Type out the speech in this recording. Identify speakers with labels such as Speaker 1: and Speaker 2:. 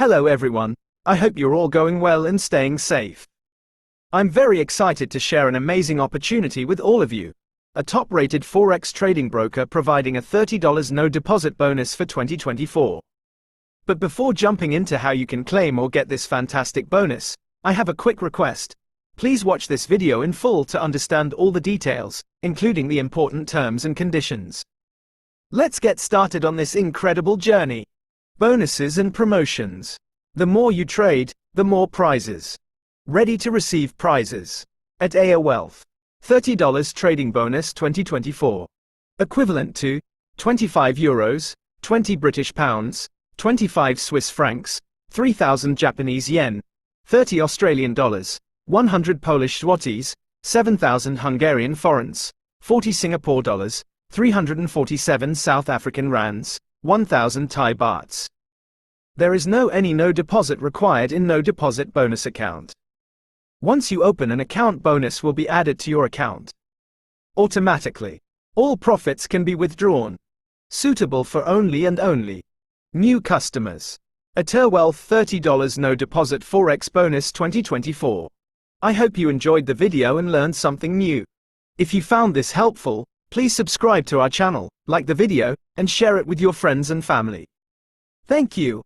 Speaker 1: Hello everyone, I hope you're all going well and staying safe. I'm very excited to share an amazing opportunity with all of you. A top-rated Forex trading broker providing a $30 no deposit bonus for 2024. But before jumping into how you can claim or get this fantastic bonus, I have a quick request. Please watch this video in full to understand all the details, including the important terms and conditions. Let's get started on this incredible journey. Bonuses and promotions. The more you trade, the more prizes. Ready to receive prizes. At Eterwealth. $30 trading bonus 2024. Equivalent to €25, 20 British pounds, 25 Swiss francs, 3,000 Japanese yen, 30 Australian dollars, 100 Polish zlotys, 7,000 Hungarian forints, 40 Singapore dollars, 347 South African rands, 1,000 Thai bahts. There is no deposit required in no deposit bonus account. Once you open an account, bonus will be added to your account automatically. All profits can be withdrawn. Suitable for only new customers. Eterwealth $30 no deposit Forex bonus 2024. I hope you enjoyed the video and learned something new. If you found this helpful, please subscribe to our channel, like the video, and share it with your friends and family. Thank you.